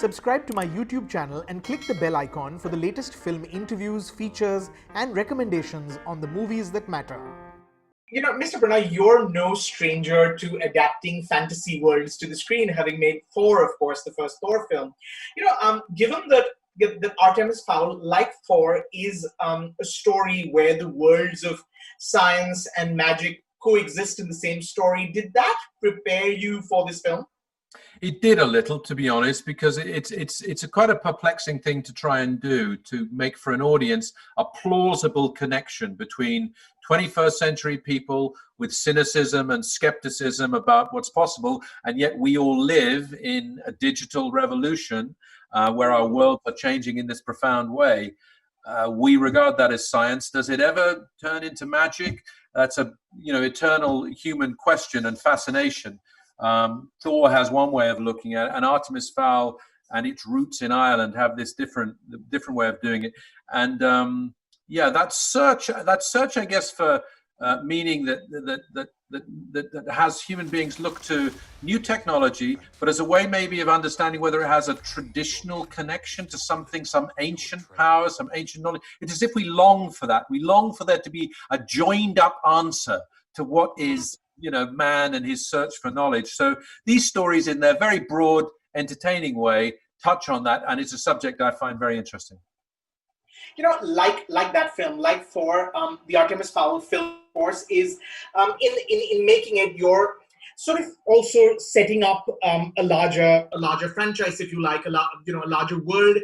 subscribe to my YouTube channel and click the bell icon for the latest film interviews, features, and recommendations on the movies that matter. Mr. Branagh, you're no stranger to adapting fantasy worlds to the screen, having made Thor, of course, the first Thor film. Given that Artemis Fowl, like Thor, is a story where the worlds of science and magic coexist in the same story, did that prepare you for this film? It did a little, to be honest, because it's a quite a perplexing thing to try and do, to make for an audience a plausible connection between 21st century people with cynicism and skepticism about what's possible, and yet we all live in a digital revolution where our worlds are changing in this profound way. We regard that as science. Does it ever turn into magic? That's a eternal human question and fascination. Thor has one way of looking at it, and Artemis Fowl and its roots in Ireland have this different way of doing it. And that search, I guess, for meaning that has human beings look to new technology, but as a way maybe of understanding whether it has a traditional connection to something, some ancient power, some ancient knowledge. It's as if we long for that. We long for there to be a joined up answer to what is man and his search for knowledge. So these stories, in their very broad, entertaining way, touch on that, and it's a subject I find very interesting. Like that film, like Thor, the Artemis Fowl film, of course, is in making it, you're sort of also setting up a larger franchise, if you like, a larger world.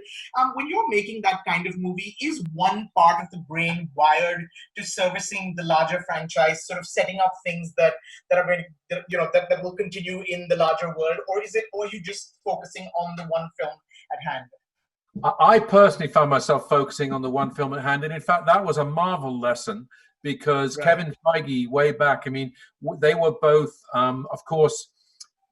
When you're making that kind of movie, is one part of the brain wired to servicing the larger franchise, sort of setting up things that are going to, that will continue in the larger world, or are you just focusing on the one film at hand? I personally found myself focusing on the one film at hand, and in fact, that was a Marvel lesson. Because right. Kevin Feige, way back, they were both, of course,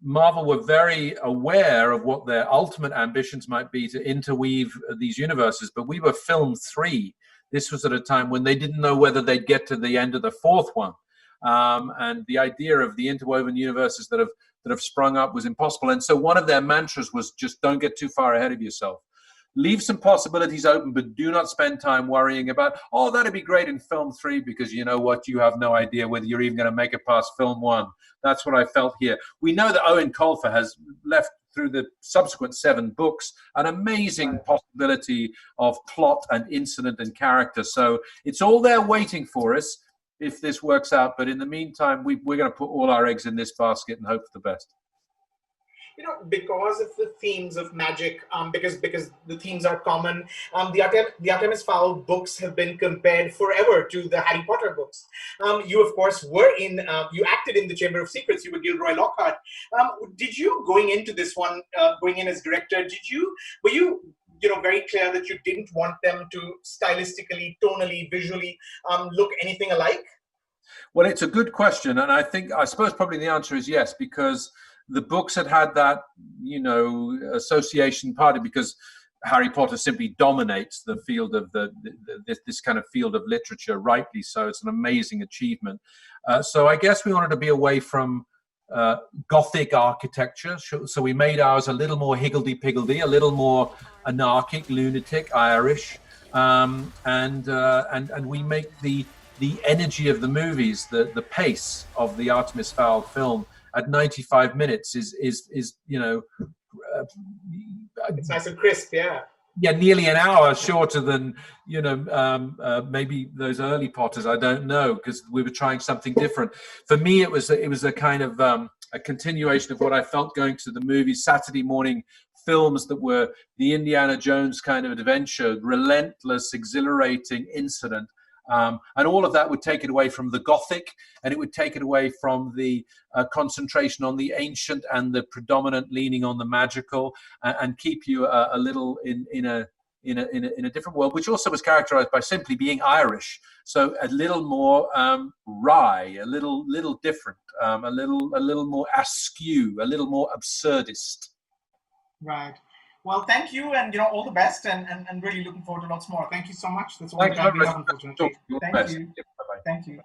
Marvel were very aware of what their ultimate ambitions might be to interweave these universes, but we were film 3. This was at a time when they didn't know whether they'd get to the end of the 4th one. And the idea of the interwoven universes that have sprung up was impossible. And so one of their mantras was just don't get too far ahead of yourself. Leave some possibilities open, but do not spend time worrying about, that'd be great in film 3, because you know what? You have no idea whether you're even going to make it past film 1. That's what I felt here. We know that Owen Colfer has left through the subsequent 7 books an amazing possibility of plot and incident and character. So it's all there waiting for us if this works out. But in the meantime, we're going to put all our eggs in this basket and hope for the best. Because of the themes of magic, because the themes are common, the Artemis Fowl books have been compared forever to the Harry Potter books. You, of course, you acted in the Chamber of Secrets. You were Gilroy Lockhart. Did you, going into this one, going in as director, were you very clear that you didn't want them to stylistically, tonally, visually look anything alike? Well, it's a good question, and I suppose probably the answer is yes, because the books had that, association, partly because Harry Potter simply dominates the field of this kind of field of literature, rightly so. It's an amazing achievement. So I guess we wanted to be away from Gothic architecture. So we made ours a little more higgledy-piggledy, a little more anarchic, lunatic, Irish, and we make the energy of the movies, the pace of the Artemis Fowl film at 95 minutes is it's nice and crisp, yeah. Yeah, nearly an hour shorter than maybe those early Potters. I don't know, because we were trying something different. For me, it was a kind of a continuation of what I felt going to the movies, Saturday morning films that were the Indiana Jones kind of adventure, relentless, exhilarating incident. And all of that would take it away from the Gothic, and it would take it away from the concentration on the ancient and the predominant leaning on the magical, and keep you a little in a different world, which also was characterized by simply being Irish. So a little more wry, a little different, a little more askew, a little more absurdist. Right. Well, thank you, and all the best, and really looking forward to lots more. Thank you so much. That's all the time we have, unfortunately. Thank you. Bye-bye. Thank you.